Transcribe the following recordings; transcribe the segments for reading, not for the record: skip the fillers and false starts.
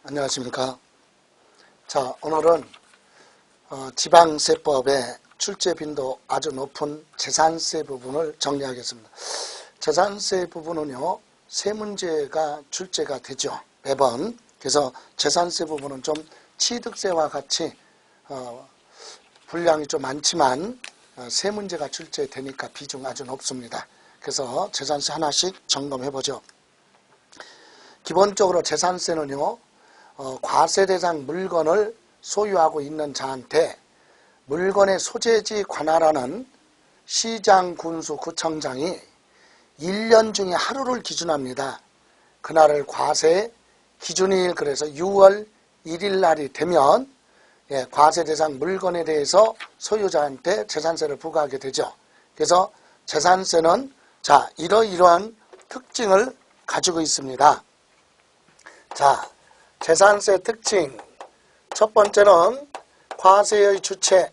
안녕하십니까. 자, 오늘은 지방세법의 출제 빈도 아주 높은 재산세 부분을 정리하겠습니다. 재산세 부분은요, 세 문제가 출제가 되죠, 매번. 그래서 재산세 부분은 좀 취득세와 같이 분량이 좀 많지만 세 문제가 출제되니까 비중 아주 높습니다. 그래서 재산세 하나씩 점검해보죠. 기본적으로 재산세는요, 과세 대상 물건을 소유하고 있는 자한테 물건의 소재지 관할하는 시장, 군수, 구청장이 1년 중에 하루를 기준합니다. 그날을 과세 기준일, 그래서 6월 1일 날이 되면 과세 대상 물건에 대해서 소유자한테 재산세를 부과하게 되죠. 그래서 재산세는 자, 이러이러한 특징을 가지고 있습니다. 자, 재산세 특징 첫 번째는 과세의 주체,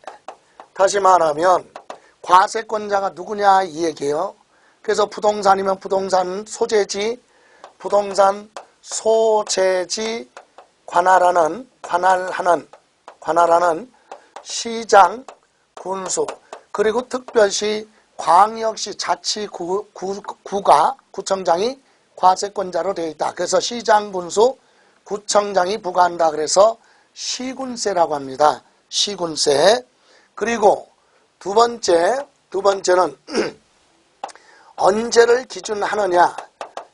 다시 말하면 과세권자가 누구냐 이 얘기예요. 그래서 부동산이면 부동산 소재지, 부동산 소재지 관할하는 시장, 군수, 그리고 특별시, 광역시, 자치구가, 구청장이 과세권자로 되어 있다. 그래서 시장, 군수, 구청장이 부과한다. 그래서 시군세라고 합니다. 시군세. 그리고 두 번째는 언제를 기준하느냐.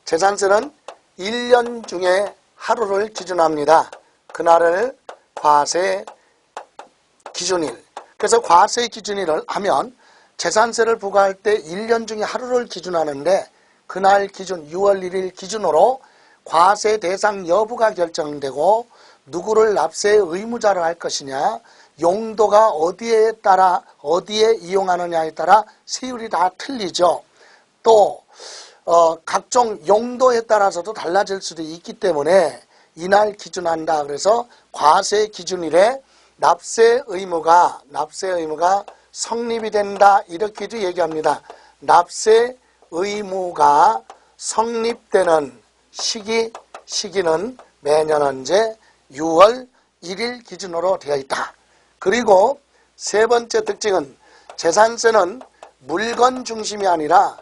재산세는 1년 중에 하루를 기준합니다. 그날을 과세 기준일. 그래서 과세 기준일을 하면 재산세를 부과할 때 1년 중에 하루를 기준하는데 그날 기준 6월 1일 기준으로 과세 대상 여부가 결정되고 누구를 납세 의무자로 할 것이냐, 용도가 어디에 이용하느냐에 따라 세율이 다 틀리죠. 또 각종 용도에 따라서도 달라질 수도 있기 때문에 이날 기준한다. 그래서 과세 기준일에 납세 의무가 성립이 된다. 이렇게도 얘기합니다. 납세 의무가 성립되는 시기는 매년 언제 6월 1일 기준으로 되어 있다. 그리고 세 번째 특징은 재산세는 물건 중심이 아니라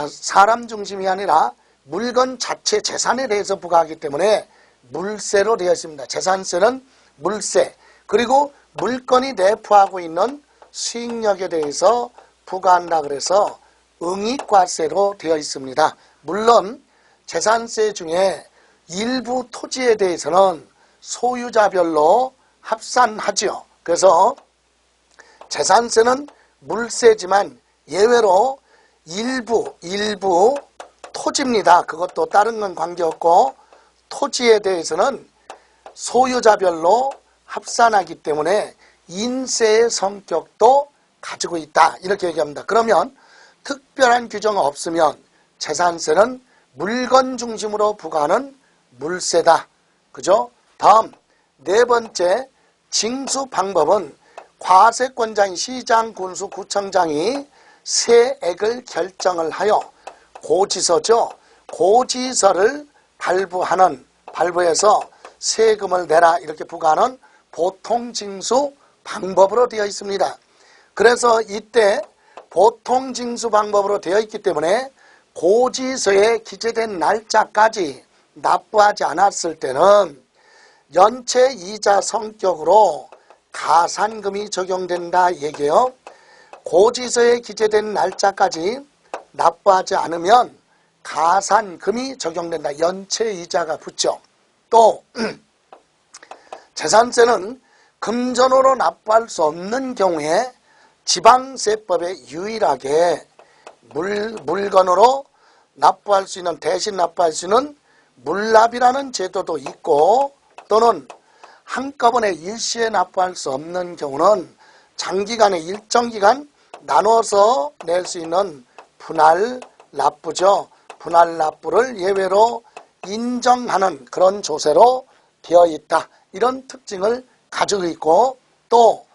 사람 중심이 아니라 물건 자체 재산에 대해서 부과하기 때문에 물세로 되어 있습니다. 재산세는 물세, 그리고 물건이 내포하고 있는 수익력에 대해서 부과한다. 그래서 응익과세로 되어 있습니다. 물론 재산세 중에 일부 토지에 대해서는 소유자별로 합산하죠. 그래서 재산세는 물세지만 예외로 일부 토지입니다. 그것도 다른 건 관계없고 토지에 대해서는 소유자별로 합산하기 때문에 인세의 성격도 가지고 있다. 이렇게 얘기합니다. 그러면 특별한 규정이 없으면 재산세는 물건 중심으로 부과하는 물세다. 그죠? 다음 네 번째 징수 방법은 과세권자인 시장, 군수, 구청장이 세액을 결정을 하여 고지서죠. 고지서를 발부해서 세금을 내라 이렇게 부과하는 보통징수 방법으로 되어 있습니다. 그래서 이때 보통징수 방법으로 되어 있기 때문에 고지서에 기재된 날짜까지 납부하지 않았을 때는 연체이자 성격으로 가산금이 적용된다 얘기예요. 고지서에 기재된 날짜까지 납부하지 않으면 가산금이 적용된다. 연체이자가 붙죠. 또 재산세는 금전으로 납부할 수 없는 경우에 지방세법에 유일하게 물건으로 납부할 수 있는, 대신 납부할 수 있는 물납이라는 제도도 있고, 또는 한꺼번에 일시에 납부할 수 없는 경우는 장기간에 일정 기간 나눠서 낼 수 있는 분할 납부죠. 분할 납부를 예외로 인정하는 그런 조세로 되어 있다. 이런 특징을 가지고 있고, 또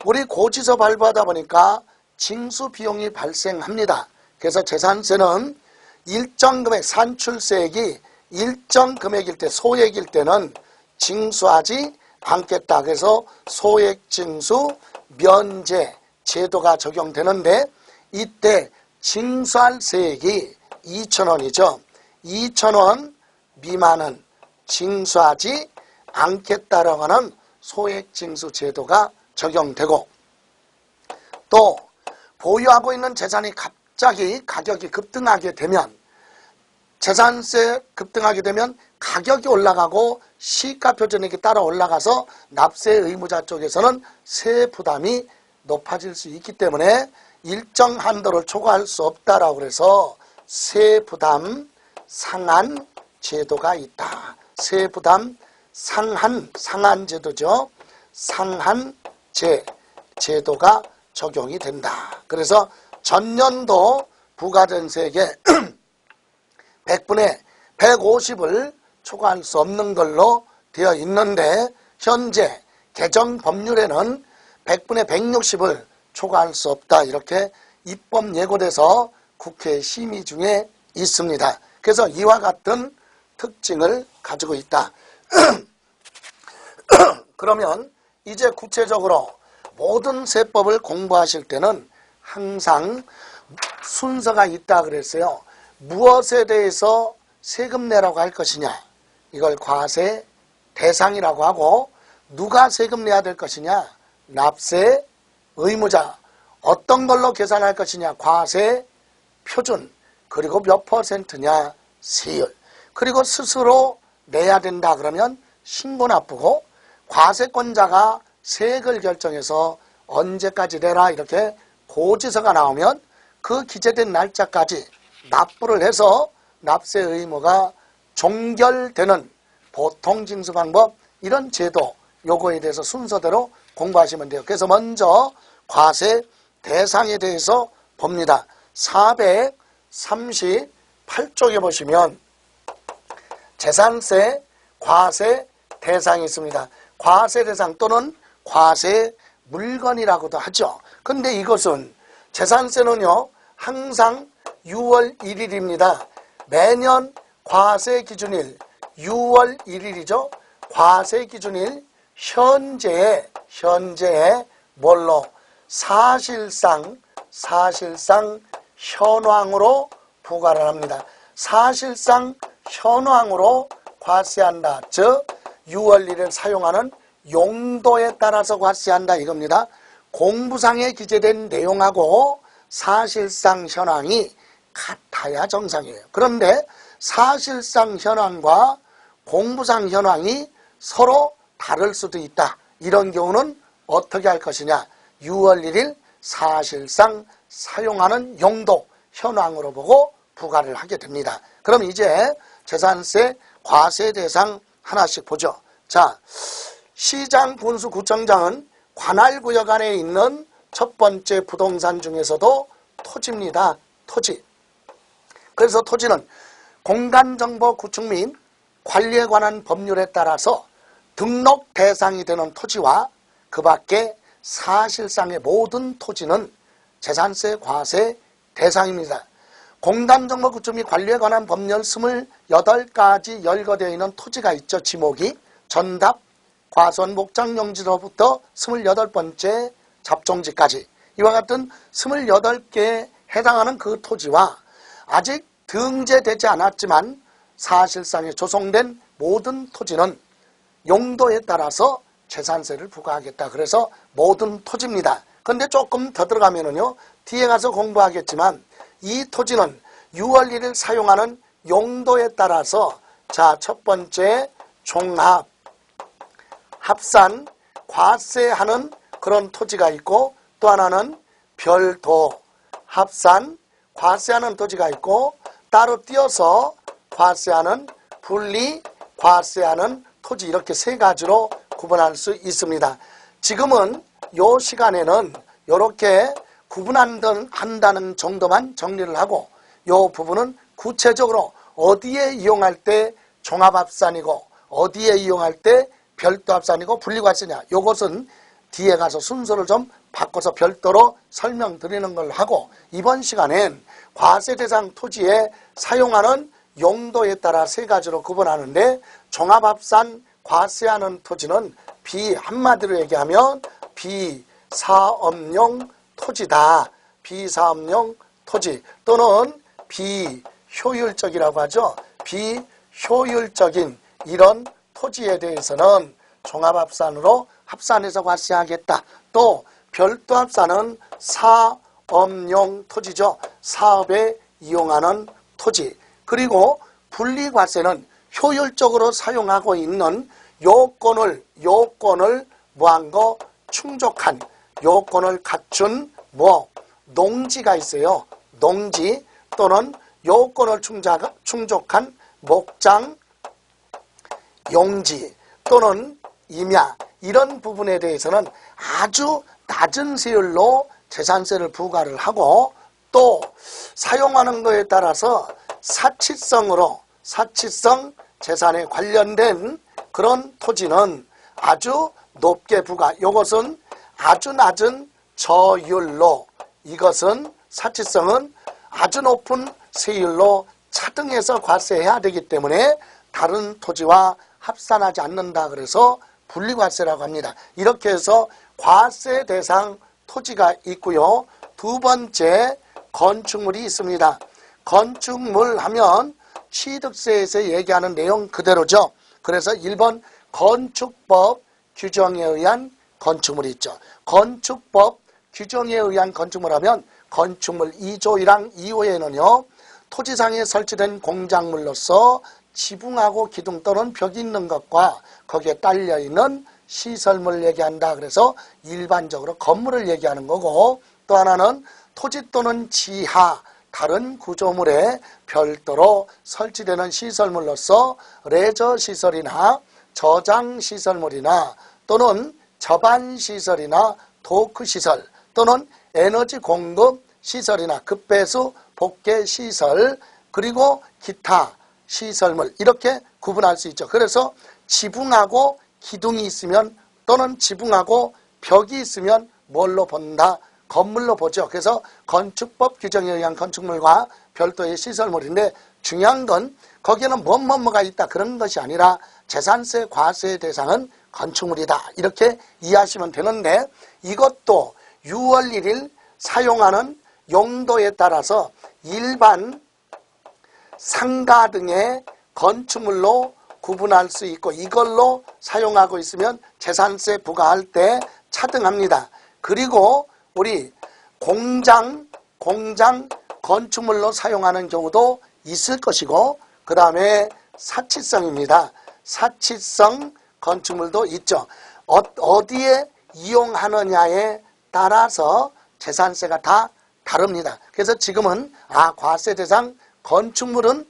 우리 고지서 발부하다 보니까 징수 비용이 발생합니다. 그래서 재산세는 일정 금액 산출세액이 일정 금액일 때, 소액일 때는 징수하지 않겠다. 그래서 소액징수 면제 제도가 적용되는데, 이때 징수할 세액이 2,000원이죠. 2,000원 미만은 징수하지 않겠다라고 하는 소액징수 제도가 적용되고, 또 보유하고 있는 재산이 갑자기 가격이 급등하게 되면, 재산세 급등하게 되면 가격이 올라가고 시가 표준액이 따라 올라가서 납세 의무자 쪽에서는 세 부담이 높아질 수 있기 때문에 일정 한도를 초과할 수 없다라고 해서 세부담 상한 제도가 있다. 세부담 상한 제도죠. 상한제 제도가 적용이 된다. 그래서 전년도 부과된 세액의 100분의 150을 초과할 수 없는 걸로 되어 있는데, 현재 개정 법률에는 100분의 160을 초과할 수 없다. 이렇게 입법 예고돼서 국회 심의 중에 있습니다. 그래서 이와 같은 특징을 가지고 있다. 그러면 이제 구체적으로 모든 세법을 공부하실 때는 항상 순서가 있다 그랬어요. 무엇에 대해서 세금 내라고 할 것이냐, 이걸 과세 대상이라고 하고, 누가 세금 내야 될 것이냐, 납세 의무자, 어떤 걸로 계산할 것이냐, 과세 표준, 그리고 몇 %냐, 세율, 그리고 스스로 내야 된다 그러면 신고 납부고, 과세권자가 세액을 결정해서 언제까지 내라 이렇게 고지서가 나오면 그 기재된 날짜까지 납부를 해서 납세 의무가 종결되는 보통징수 방법, 이런 제도, 요거에 대해서 순서대로 공부하시면 돼요. 그래서 먼저 과세 대상에 대해서 봅니다. 438쪽에 보시면 재산세 과세 대상이 있습니다. 과세 대상 또는 과세 물건이라고도 하죠. 근데 이것은 재산세는요, 항상 6월 1일입니다. 매년 과세 기준일 6월 1일이죠. 과세 기준일 현재에 뭘로? 사실상 현황으로 부과를 합니다. 사실상 현황으로 과세한다. 즉 6월 1일 사용하는 용도에 따라서 과세한다 이겁니다. 공부상에 기재된 내용하고 사실상 현황이 같아야 정상이에요. 그런데 사실상 현황과 공부상 현황이 서로 다를 수도 있다. 이런 경우는 어떻게 할 것이냐, 6월 1일 사실상 사용하는 용도 현황으로 보고 부과를 하게 됩니다. 그럼 이제 재산세 과세 대상 하나씩 보죠. 자, 시장, 군수, 구청장은 관할구역 안에 있는 첫 번째 부동산 중에서도 토지입니다. 토지. 그래서 토지는 공간정보 구축 및 관리에 관한 법률에 따라서 등록 대상이 되는 토지와 그 밖에 사실상의 모든 토지는 재산세 과세 대상입니다. 공간정보 구축 및 관리에 관한 법률 28가지 열거되어 있는 토지가 있죠. 지목이 전답, 과수원, 목장용지로부터 28번째 잡종지까지, 이와 같은 28개에 해당하는 그 토지와 아직 등재되지 않았지만 사실상에 조성된 모든 토지는 용도에 따라서 재산세를 부과하겠다. 그래서 모든 토지입니다. 그런데 조금 더 들어가면은요, 뒤에 가서 공부하겠지만 이 토지는 6월 1일 사용하는 용도에 따라서, 자, 첫 번째 종합, 합산, 과세하는 그런 토지가 있고, 또 하나는 별도, 합산, 과세하는 토지가 있고, 따로 띄어서 과세하는, 분리, 과세하는 토지, 이렇게 세 가지로 구분할 수 있습니다. 지금은 요 시간에는 이렇게 구분한다는 정도만 정리를 하고, 요 부분은 구체적으로 어디에 이용할 때 종합합산이고 어디에 이용할 때 별도합산이고 분리과세냐, 요것은 뒤에 가서 순서를 좀 바꿔서 별도로 설명드리는 걸 하고, 이번 시간엔 과세 대상 토지에 사용하는 용도에 따라 세 가지로 구분하는데 종합합산 과세하는 토지는 한마디로 얘기하면 비사업용 토지다. 비사업용 토지 또는 비효율적이라고 하죠. 비효율적인 이런 토지에 대해서는 종합합산으로 합산해서 과세하겠다. 또 별도 합산은 사업용 토지죠. 사업에 이용하는 토지. 그리고 분리과세는 효율적으로 사용하고 있는 요건을 뭐한 거 충족한 요건을 갖춘 농지가 있어요. 농지 또는 요건을 충족한 목장, 용지 또는 임야 이런 부분에 대해서는 아주 낮은 세율로 재산세를 부과를 하고 또 사용하는 것에 따라서 사치성 재산에 관련된 그런 토지는 아주 높게 부과. 이것은 아주 낮은 저율로 이것은 사치성은 아주 높은 세율로 차등해서 과세해야 되기 때문에 다른 토지와 합산하지 않는다. 그래서 분리과세라고 합니다. 이렇게 해서 과세 대상 토지가 있고요. 두 번째 건축물이 있습니다. 건축물 하면 취득세에서 얘기하는 내용 그대로죠. 그래서 1번 건축법 규정에 의한 건축물이 있죠. 건축법 규정에 의한 건축물 하면 건축물 2조 1항 2호에는요. 토지상에 설치된 공작물로서 지붕하고 기둥 또는 벽이 있는 것과 거기에 딸려있는 시설물을 얘기한다. 그래서 일반적으로 건물을 얘기하는 거고 또 하나는 토지 또는 지하 다른 구조물에 별도로 설치되는 시설물로서 레저 시설이나 저장 시설물이나 또는 저반 시설이나 도크 시설 또는 에너지 공급 시설이나 급배수 복개 시설 그리고 기타 시설물 이렇게 구분할 수 있죠. 그래서 지붕하고 기둥이 있으면 또는 지붕하고 벽이 있으면 뭘로 본다? 건물로 보죠. 그래서 건축법 규정에 의한 건축물과 별도의 시설물인데 중요한 건 거기에는 뭐가 있다 그런 것이 아니라 재산세 과세 대상은 건축물이다. 이렇게 이해하시면 되는데 이것도 6월 1일 사용하는 용도에 따라서 일반 상가 등의 건축물로 구분할 수 있고 이걸로 사용하고 있으면 재산세 부과할 때 차등합니다. 그리고 우리 공장 건축물로 사용하는 경우도 있을 것이고 그 다음에 사치성입니다. 사치성 건축물도 있죠. 어디에 이용하느냐에 따라서 재산세가 다 다릅니다. 그래서 지금은 과세 대상 건축물은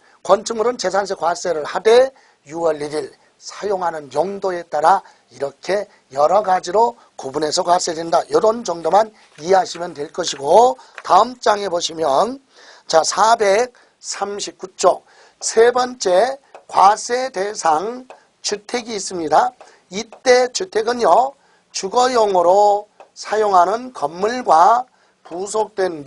재산세 과세를 하되 6월 1일 사용하는 용도에 따라 이렇게 여러 가지로 구분해서 과세된다. 이런 정도만 이해하시면 될 것이고 다음 장에 보시면 자 439쪽 세 번째 과세 대상 주택이 있습니다. 이때 주택은요 주거용으로 사용하는 건물과 부속된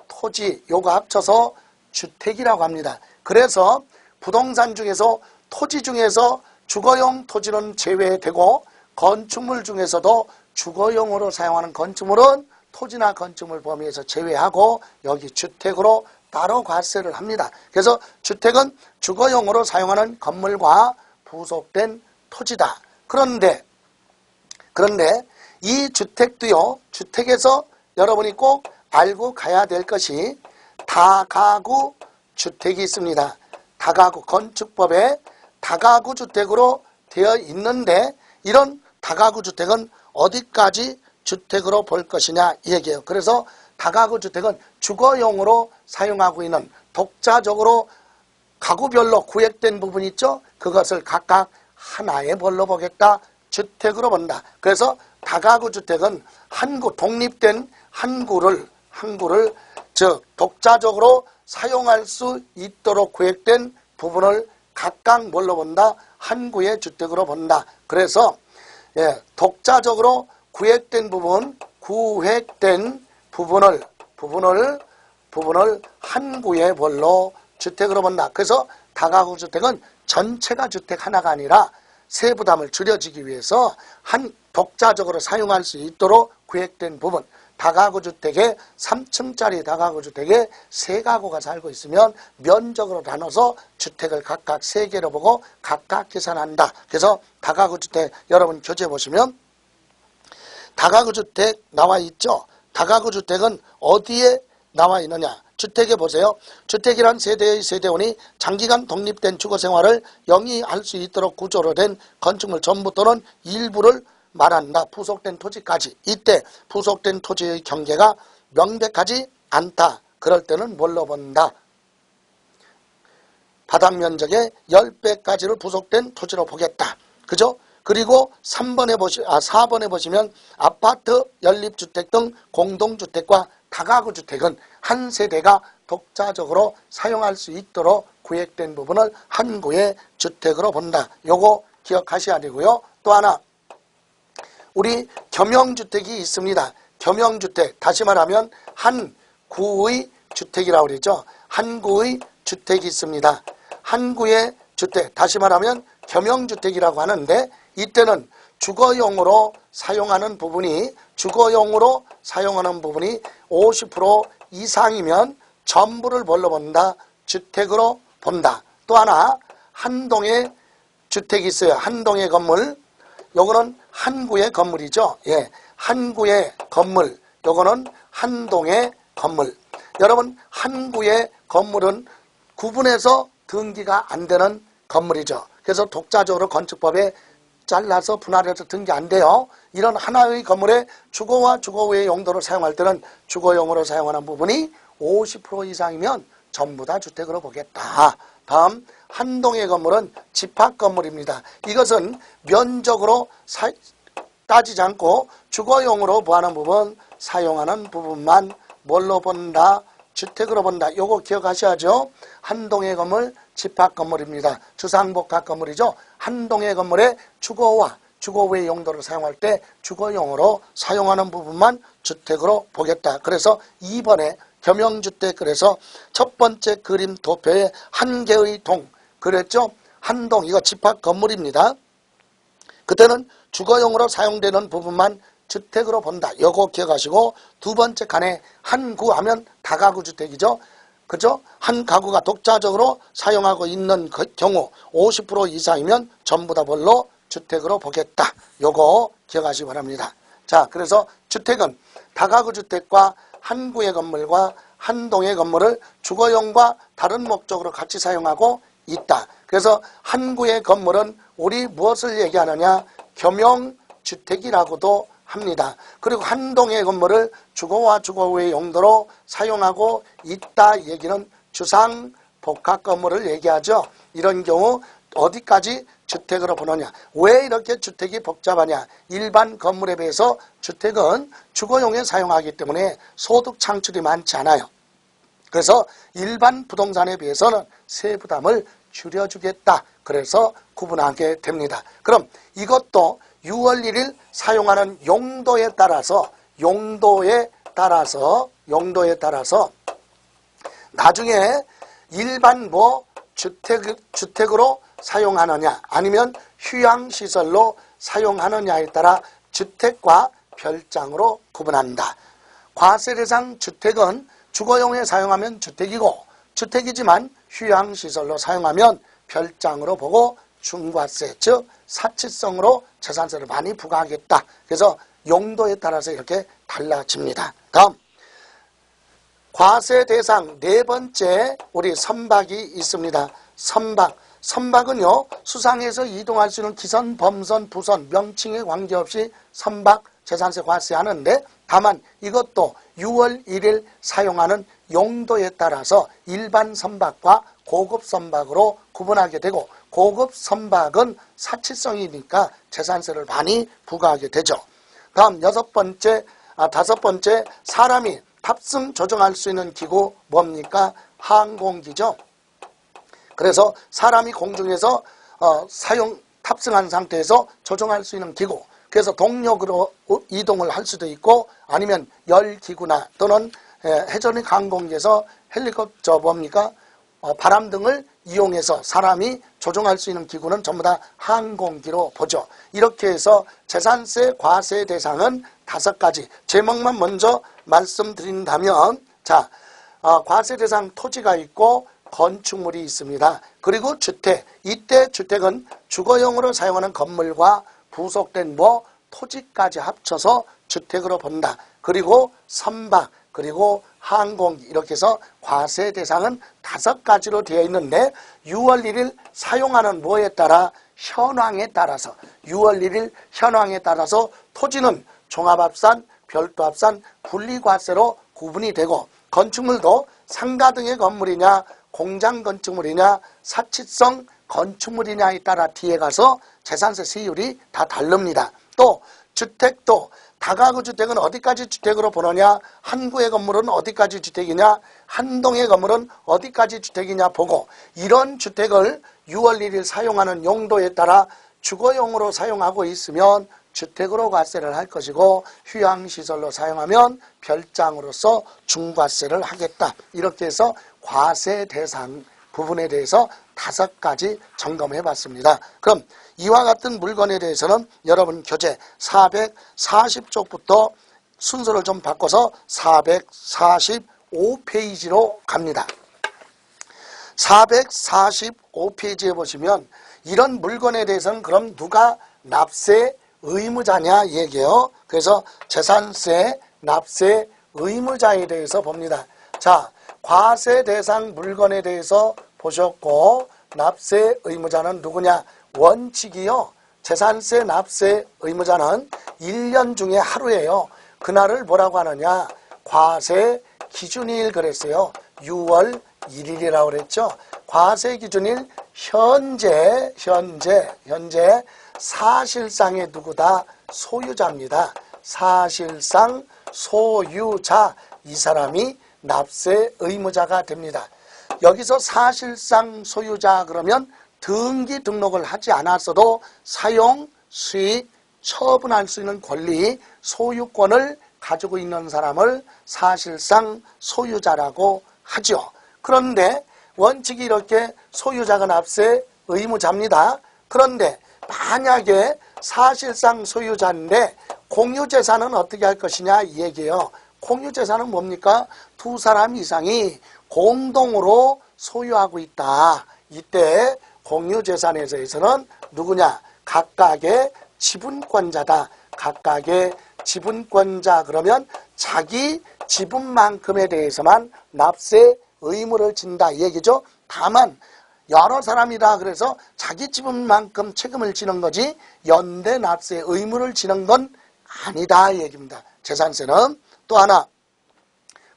토지 요거 합쳐서 주택이라고 합니다. 그래서 부동산 중에서 토지 중에서 주거용 토지는 제외되고 건축물 중에서도 주거용으로 사용하는 건축물은 토지나 건축물 범위에서 제외하고 여기 주택으로 따로 과세를 합니다. 그래서 주택은 주거용으로 사용하는 건물과 부속된 토지다. 그런데 이 주택도요. 주택에서 여러분이 꼭 알고 가야 될 것이 다가구 주택이 있습니다. 다가구 건축법에 다가구 주택으로 되어 있는데 이런 다가구 주택은 어디까지 주택으로 볼 것이냐 이 얘기예요. 그래서 다가구 주택은 주거용으로 사용하고 있는 독자적으로 가구별로 구획된 부분이 있죠. 그것을 각각 하나의 벌로 보겠다. 주택으로 본다. 그래서 다가구 주택은 독립된 항구를 즉 독자적으로 사용할 수 있도록 구획된 부분을 각각 뭘로 본다? 항구의 주택으로 본다. 그래서 독자적으로 구획된 부분을 항구의 벌로 주택으로 본다. 그래서 다가구 주택은 전체가 주택 하나가 아니라 세부담을 줄여주기 위해서 한 독자적으로 사용할 수 있도록 구획된 부분, 다가구 주택에 3층짜리 다가구 주택에 3가구가 살고 있으면 면적으로 나눠서 주택을 각각 3개로 보고 각각 계산한다. 그래서 다가구 주택 여러분 교재 보시면 다가구 주택 나와 있죠. 다가구 주택은 어디에 나와 있느냐. 주택에 보세요. 주택이란 세대의 세대원이 장기간 독립된 주거생활을 영위할 수 있도록 구조로 된 건축물 전부 또는 일부를 말한다. 부속된 토지까지. 이때 부속된 토지의 경계가 명백하지 않다. 그럴 때는 뭘로 본다? 바닥 면적의 10배까지를 부속된 토지로 보겠다. 그죠? 그리고 4번에 보시면 아파트, 연립주택 등 공동주택과 다가구 주택은 한 세대가 독자적으로 사용할 수 있도록 구획된 부분을 한 구의 주택으로 본다. 요거 기억하셔야 되고요. 또 하나 우리 겸용주택이 있습니다. 겸용주택 다시 말하면 한 구의 주택이라고 그러죠. 한 구의 주택이 있습니다. 한 구의 주택 다시 말하면 겸용주택이라고 하는데 이때는 주거용으로 사용하는 부분이 50% 이상이면 전부를 뭘로 본다? 주택으로 본다. 또 하나 한 동의 주택이 있어요. 한 동의 건물. 요거는 한 구의 건물이죠. 예, 한 구의 건물. 요거는 한 동의 건물. 여러분 한 구의 건물은 구분해서 등기가 안 되는 건물이죠. 그래서 독자적으로 건축법에 잘라서 분할해서 등기 안 돼요. 이런 하나의 건물에 주거와 주거 외의 용도로 사용할 때는 주거용으로 사용하는 부분이 50% 이상이면 전부 다 주택으로 보겠다. 다음 한 동의 건물은 집합 건물입니다. 이것은 면적으로 따지지 않고 주거용으로 보하는 부분, 사용하는 부분만 뭘로 본다? 주택으로 본다. 요거 기억하셔야죠. 한 동의 건물, 집합 건물입니다. 주상복합 건물이죠. 한 동의 건물에 주거와 주거 외의 용도를 사용할 때 주거용으로 사용하는 부분만 주택으로 보겠다. 그래서 2번에 겸용주택 그래서 첫 번째 그림 도표에 한 개의 동 그랬죠. 한 동 이거 집합 건물입니다. 그때는 주거용으로 사용되는 부분만 주택으로 본다. 요거 기억하시고 두 번째 칸에 한 구 하면 다가구 주택이죠. 그죠? 한 가구가 독자적으로 사용하고 있는 경우 50% 이상이면 전부 다 뭘로 주택으로 보겠다. 요거 기억하시기 바랍니다. 자, 그래서 주택은 다가구 주택과 한 구의 건물과 한 동의 건물을 주거용과 다른 목적으로 같이 사용하고 있다. 그래서 한 구의 건물은 우리 무엇을 얘기하느냐? 겸용주택이라고도 합니다. 그리고 한 동의 건물을 주거와 주거 외의 용도로 사용하고 있다 얘기는 주상복합 건물을 얘기하죠. 이런 경우 어디까지 주택으로 보느냐. 왜 이렇게 주택이 복잡하냐. 일반 건물에 비해서 주택은 주거용에 사용하기 때문에 소득 창출이 많지 않아요. 그래서 일반 부동산에 비해서는 세부담을 줄여주겠다. 그래서 구분하게 됩니다. 그럼 이것도 6월 1일 사용하는 용도에 따라서 나중에 일반 주택으로 사용하느냐 아니면 휴양시설로 사용하느냐에 따라 주택과 별장으로 구분한다. 과세대상 주택은 주거용에 사용하면 주택이고 주택이지만 휴양시설로 사용하면 별장으로 보고 중과세 즉 사치성으로 재산세를 많이 부과하겠다. 그래서 용도에 따라서 이렇게 달라집니다. 다음 과세 대상 네 번째 우리 선박이 있습니다. 선박은요 수상에서 이동할 수 있는 기선, 범선, 부선, 명칭에 관계없이 선박 재산세 과세하는데 다만 이것도 6월 1일 사용하는 용도에 따라서 일반 선박과 고급 선박으로 구분하게 되고 고급 선박은 사치성이니까 재산세를 많이 부과하게 되죠. 다음 다섯 번째 사람이 탑승 조정할 수 있는 기구 뭡니까? 항공기죠. 그래서 사람이 공중에서 탑승한 상태에서 조정할 수 있는 기구. 그래서 동력으로 이동을 할 수도 있고 아니면 열기구나 또는 해전익 항공기에서 헬리콥터 바람 등을 이용해서 사람이 조종할 수 있는 기구는 전부 다 항공기로 보죠. 이렇게 해서 재산세 과세 대상은 5가지. 제목만 먼저 말씀드린다면, 자, 과세 대상 토지가 있고 건축물이 있습니다. 그리고 주택. 이때 주택은 주거용으로 사용하는 건물과 부속된 토지까지 합쳐서 주택으로 본다. 그리고 선박, 그리고 항공기, 이렇게 해서 과세 대상은 5가지로 되어 있는데 6월 1일 사용하는 뭐에 따라, 현황에 따라서, 6월 1일 현황에 따라서 토지는 종합합산, 별도합산, 분리과세로 구분이 되고, 건축물도 상가 등의 건물이냐, 공장 건축물이냐, 사치성 건축물이냐에 따라 뒤에 가서 재산세 세율이 다 다릅니다. 또 주택도 다가구 주택은 어디까지 주택으로 보느냐, 한 구의 건물은 어디까지 주택이냐, 한 동의 건물은 어디까지 주택이냐 보고, 이런 주택을 6월 1일 사용하는 용도에 따라 주거용으로 사용하고 있으면 주택으로 과세를 할 것이고, 휴양시설로 사용하면 별장으로서 중과세를 하겠다. 이렇게 해서 과세 대상 부분에 대해서 5가지 점검해 봤습니다. 그럼 이와 같은 물건에 대해서는 여러분 교재 440쪽부터 순서를 좀 바꿔서 445페이지로 갑니다. 445페이지에 보시면 이런 물건에 대해서는 그럼 누가 납세 의무자냐 얘기해요. 그래서 재산세 납세 의무자에 대해서 봅니다. 자, 과세 대상 물건에 대해서 보셨고, 납세 의무자는 누구냐? 원칙이요. 재산세 납세 의무자는 1년 중에 하루예요. 그날을 뭐라고 하느냐? 과세 기준일 그랬어요. 6월 1일이라고 그랬죠. 과세 기준일 현재 사실상의 누구다? 소유자입니다. 사실상 소유자, 이 사람이 납세 의무자가 됩니다. 여기서 사실상 소유자 그러면 등기 등록을 하지 않았어도 사용, 수익, 처분할 수 있는 권리, 소유권을 가지고 있는 사람을 사실상 소유자라고 하죠. 그런데 원칙이 이렇게 소유자가 납세 의무자입니다. 그런데 만약에 사실상 소유자인데 공유재산은 어떻게 할 것이냐 이 얘기예요. 공유재산은 뭡니까? 2사람 이상이 공동으로 소유하고 있다. 이때 공유재산에 대해서는 누구냐? 각각의 지분권자다. 각각의 지분권자 그러면 자기 지분만큼에 대해서만 납세 의무를 진다 이 얘기죠. 다만 여러 사람이다 그래서 자기 지분만큼 책임을 지는 거지 연대 납세 의무를 지는 건 아니다 이 얘기입니다. 재산세는. 또 하나,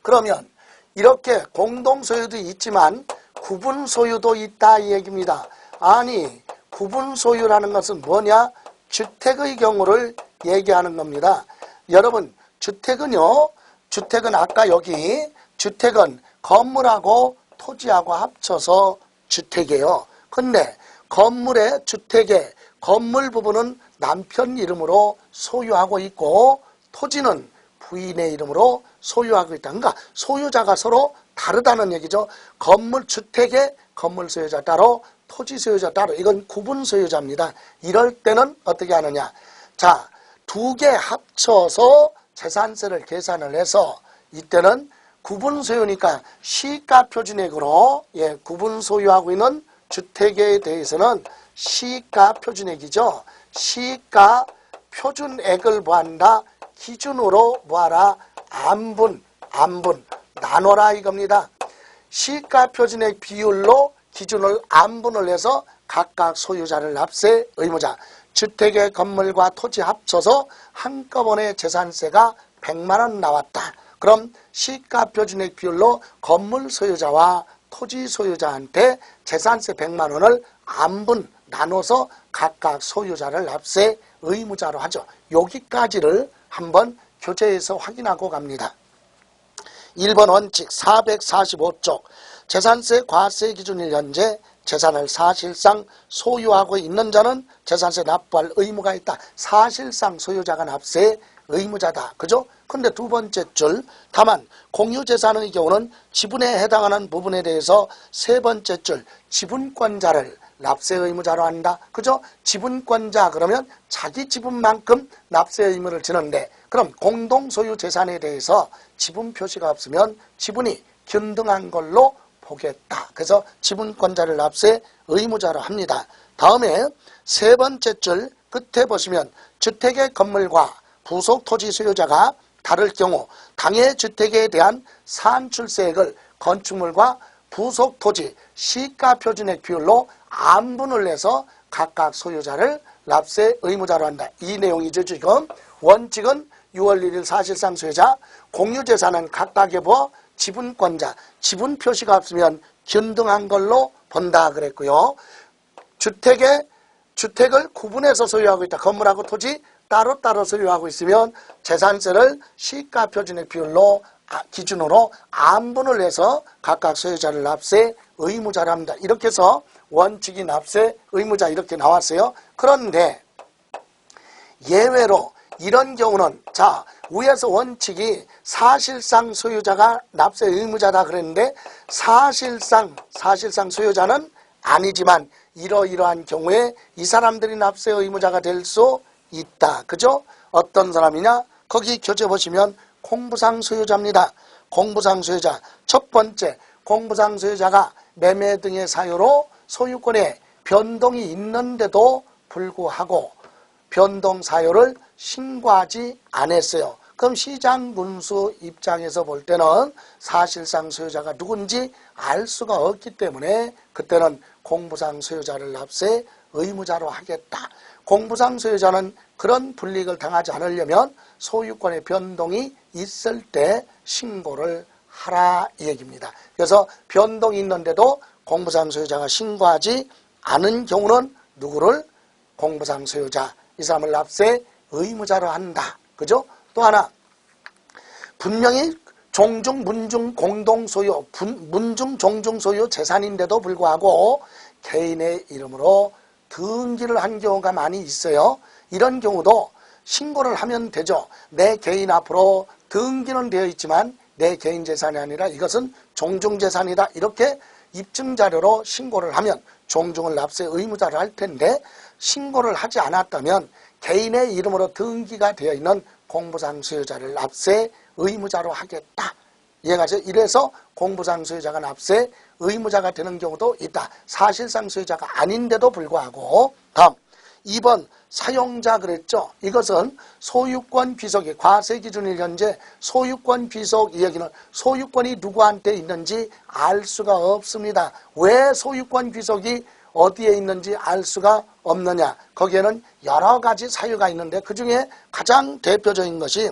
그러면 이렇게 공동소유도 있지만 구분소유도 있다 이 얘기입니다. 아니, 구분소유라는 것은 뭐냐? 주택의 경우를 얘기하는 겁니다. 여러분, 주택은요, 주택은 아까 여기 주택은 건물하고 토지하고 합쳐서 주택이에요. 근데 건물의 주택의 건물 부분은 남편 이름으로 소유하고 있고 토지는 부인의 이름으로 소유하고 있다. 그러니까 소유자가 서로 다르다는 얘기죠. 건물 주택의 건물 소유자 따로 토지 소유자 따로, 이건 구분 소유자입니다. 이럴 때는 어떻게 하느냐? 자, 2개 합쳐서 재산세를 계산을 해서 이때는 구분 소유니까 시가 표준액으로 구분 소유하고 있는 주택에 대해서는 시가 표준액이죠. 시가 표준액을 뭐한다? 기준으로 뭐하라? 안분 나눠라 이겁니다. 시가 표준액 비율로 기준을 안분을 해서 각각 소유자를 납세 의무자, 주택의 건물과 토지 합쳐서 한꺼번에 재산세가 100만 원 나왔다. 그럼 시가 표준액 비율로 건물 소유자와 토지 소유자한테 재산세 100만 원을 안분 나눠서 각각 소유자를 납세 의무자로 하죠. 여기까지를 한번 교재에서 확인하고 갑니다. 1번 원칙 445쪽 재산세 과세 기준일 현재 재산을 사실상 소유하고 있는 자는 재산세 납부할 의무가 있다. 사실상 소유자가 납세 의무자다. 그죠? 근데 두 번째 줄, 다만 공유재산의 경우는 지분에 해당하는 부분에 대해서 세 번째 줄, 지분권자를 납세 의무자로 한다. 그죠? 지분권자 그러면 자기 지분만큼 납세 의무를 지는데, 그럼 공동소유 재산에 대해서 지분 표시가 없으면 지분이 균등한 걸로 보겠다. 그래서 지분권자를 납세 의무자로 합니다. 다음에 세 번째 줄 끝에 보시면 주택의 건물과 부속 토지 소유자가 다를 경우 당해 주택에 대한 산출세액을 건축물과 부속 토지 시가 표준액 비율로 안분을 내서 각각 소유자를 납세 의무자로 한다. 이 내용이죠. 지금 원칙은 6월 1일 사실상 소유자, 공유재산은 각각의 뭐 지분권자, 지분 표시가 없으면 균등한 걸로 본다 그랬고요. 주택을 구분해서 소유하고 있다. 건물하고 토지 따로따로 소유하고 있으면 재산세를 시가 표준액 비율로 기준으로 안분을 해서 각각 소유자를 납세 의무자로 합니다. 이렇게 해서 원칙이 납세 의무자 이렇게 나왔어요. 그런데 예외로 이런 경우는 자 위에서 원칙이 사실상 소유자가 납세 의무자다 그랬는데 사실상 소유자는 아니지만 이러이러한 경우에 이 사람들이 납세 의무자가 될 수 있다. 그죠? 어떤 사람이냐? 거기 교재 보시면 공부상 소유자입니다. 공부상 소유자. 첫 번째, 공부상 소유자가 매매 등의 사유로 소유권에 변동이 있는데도 불구하고 변동 사유를 신고하지 않았어요. 그럼 시장군수 입장에서 볼 때는 사실상 소유자가 누군지 알 수가 없기 때문에 그때는 공부상 소유자를 납세 의무자로 하겠다. 공부상 소유자는 그런 불이익을 당하지 않으려면 소유권의 변동이 있을 때 신고를 하라 이 얘기입니다. 그래서 변동이 있는데도 공부상 소유자가 신고하지 않은 경우는 누구를? 공부상 소유자, 이 사람을 납세 의무자로 한다. 그죠? 또 하나, 분명히 종중, 문중, 공동소유, 문중, 종중 소유 재산인데도 불구하고 개인의 이름으로 등기를 한 경우가 많이 있어요. 이런 경우도 신고를 하면 되죠. 내 개인 앞으로 등기는 되어 있지만 내 개인 재산이 아니라 이것은 종중재산이다. 이렇게 입증자료로 신고를 하면 종중을 납세 의무자로 할 텐데 신고를 하지 않았다면 개인의 이름으로 등기가 되어 있는 공부상 소유자를 납세 의무자로 하겠다. 이해가죠? 이래서 공부상 소유자가 납세 의무자가 되는 경우도 있다. 사실상 소유자가 아닌데도 불구하고. 다음 2번 사용자 그랬죠. 이것은 소유권 귀속이 과세 기준일 현재 소유권 귀속 이 얘기는 소유권이 누구한테 있는지 알 수가 없습니다. 왜 소유권 귀속이 어디에 있는지 알 수가 없느냐. 거기에는 여러 가지 사유가 있는데 그중에 가장 대표적인 것이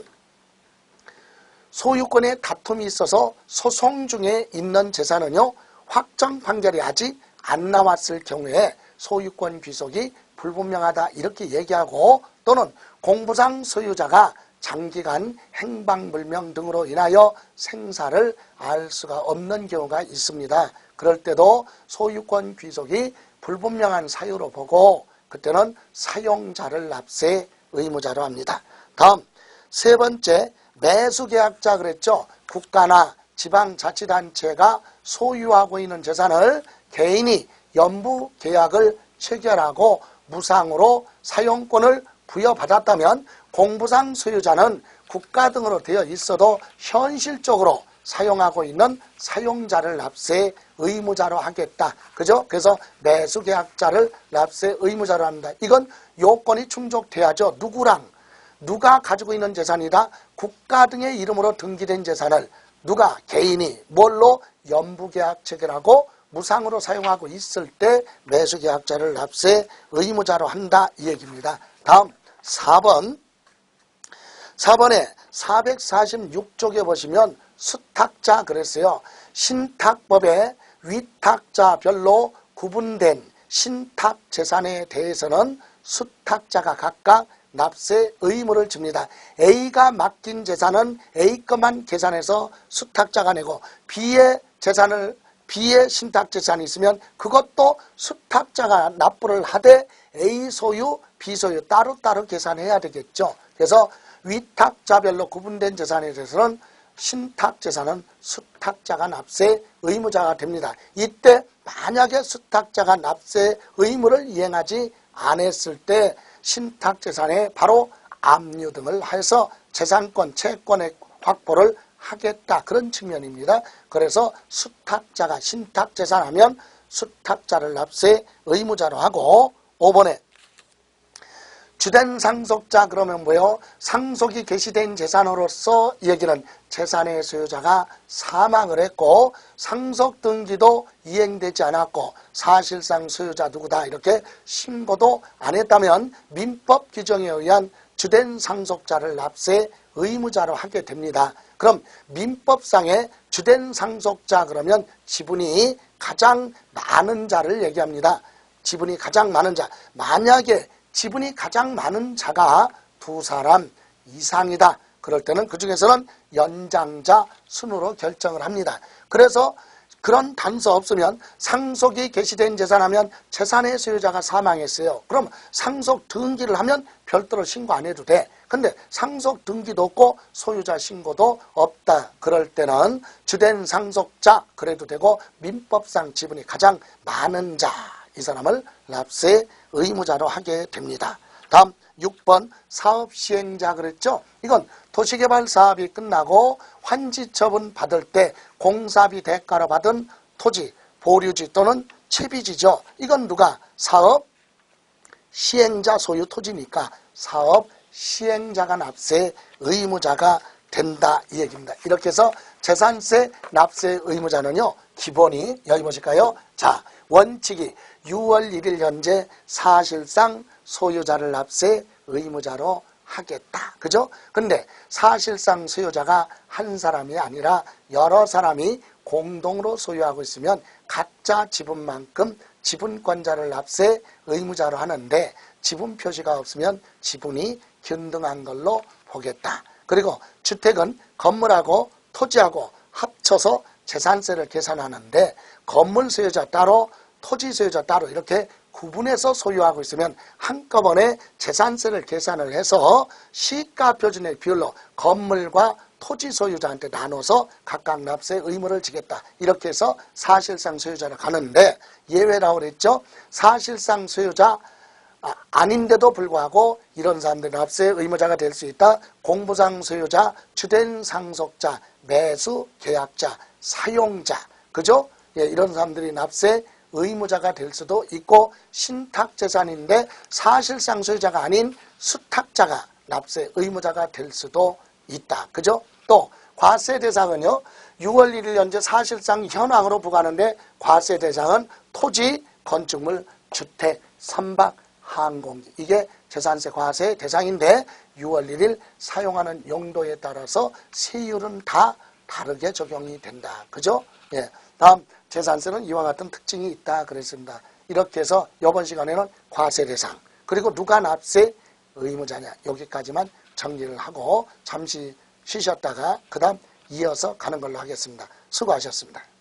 소유권의 다툼이 있어서 소송 중에 있는 재산은요. 확정 판결이 아직 안 나왔을 경우에 소유권 귀속이 불분명하다 이렇게 얘기하고 또는 공부상 소유자가 장기간 행방불명 등으로 인하여 생사를 알 수가 없는 경우가 있습니다. 그럴 때도 소유권 귀속이 불분명한 사유로 보고 그때는 사용자를 납세 의무자로 합니다. 다음 세 번째 매수계약자 그랬죠. 국가나 지방자치단체가 소유하고 있는 재산을 개인이 연부계약을 체결하고 무상으로 사용권을 부여받았다면 공부상 소유자는 국가 등으로 되어 있어도 현실적으로 사용하고 있는 사용자를 납세 의무자로 하겠다. 그죠? 그래서 매수계약자를 납세 의무자로 합니다. 이건 요건이 충족돼야죠. 누가 가지고 있는 재산이다? 국가 등의 이름으로 등기된 재산을 누가 개인이 뭘로 연부계약 체결하고 무상으로 사용하고 있을 때 매수계약자를 납세 의무자로 한다 이 얘기입니다. 다음 4번에 446쪽에 보시면 수탁자 그랬어요. 신탁법에 위탁자별로 구분된 신탁재산에 대해서는 수탁자가 각각 납세 의무를 집니다. A가 맡긴 재산은 A 것만 계산해서 수탁자가 내고 B의 신탁재산이 있으면 그것도 수탁자가 납부를 하되 A 소유, B 소유 따로따로 계산해야 되겠죠. 그래서 위탁자별로 구분된 재산에 대해서는 신탁재산은 수탁자가 납세 의무자가 됩니다. 이때 만약에 수탁자가 납세 의무를 이행하지 않았을 때 신탁재산에 바로 압류 등을 해서 재산권, 채권의 확보를 하겠다. 그런 측면입니다. 그래서 수탁자가 신탁재산하면 수탁자를 납세 의무자로 하고 5번에 주된 상속자 그러면 뭐예요? 상속이 개시된 재산으로서 이 얘기는 재산의 소유자가 사망을 했고 상속 등기도 이행되지 않았고 사실상 소유자 누구다 이렇게 신고도 안 했다면 민법 규정에 의한 주된 상속자를 납세 의무자로 하게 됩니다. 그럼 민법상의 주된 상속자 그러면 지분이 가장 많은 자를 얘기합니다. 지분이 가장 많은 자. 만약에 지분이 가장 많은 자가 두 사람 이상이다. 그럴 때는 그 중에서는 연장자 순으로 결정을 합니다. 그래서 그런 단서 없으면 상속이 개시된 재산하면 재산의 소유자가 사망했어요. 그럼 상속 등기를 하면 별도로 신고 안 해도 돼. 근데 상속 등기도 없고 소유자 신고도 없다. 그럴 때는 주된 상속자 그래도 되고 민법상 지분이 가장 많은 자 이 사람을 납세 의무자로 하게 됩니다. 다음 6번 사업시행자 그랬죠. 이건 도시개발 사업이 끝나고 환지처분 받을 때 공사비 대가로 받은 토지, 보류지 또는 채비지죠. 이건 누가? 사업 시행자 소유 토지니까 사업 시행자가 납세 의무자가 된다 이 얘기입니다. 이렇게 해서 재산세 납세 의무자는요. 기본이 여기 보실까요? 자, 원칙이 6월 1일 현재 사실상 소유자를 납세 의무자로 하겠다. 그죠? 근데 사실상 소유자가 한 사람이 아니라 여러 사람이 공동으로 소유하고 있으면 각자 지분만큼 지분권자를 납세 의무자로 하는데 지분 표시가 없으면 지분이 균등한 걸로 보겠다. 그리고 주택은 건물하고 토지하고 합쳐서 재산세를 계산하는데 건물 소유자 따로 토지 소유자 따로 이렇게 구분해서 소유하고 있으면 한꺼번에 재산세를 계산을 해서 시가 표준의 비율로 건물과 토지 소유자한테 나눠서 각각 납세 의무를 지겠다. 이렇게 해서 사실상 소유자를 가는데 예외라고 그랬죠. 사실상 소유자 아닌데도 불구하고 이런 사람들이 납세 의무자가 될 수 있다. 공부상 소유자, 주된 상속자, 매수 계약자, 사용자, 그죠? 예, 이런 사람들이 납세 의무자가 될 수도 있고 신탁재산인데 사실상 소유자가 아닌 수탁자가 납세 의무자가 될 수도 있다. 그죠? 또 과세 대상은요. 6월 1일 현재 사실상 현황으로 부과하는데 과세 대상은 토지, 건축물, 주택, 선박, 항공기 이게 재산세 과세 대상인데 6월 1일 사용하는 용도에 따라서 세율은 다 다르게 적용이 된다. 그죠? 예. 다음 재산세는 이와 같은 특징이 있다 그랬습니다. 이렇게 해서 이번 시간에는 과세 대상 그리고 누가 납세 의무자냐 여기까지만 정리를 하고 잠시 쉬셨다가 그 다음 이어서 가는 걸로 하겠습니다. 수고하셨습니다.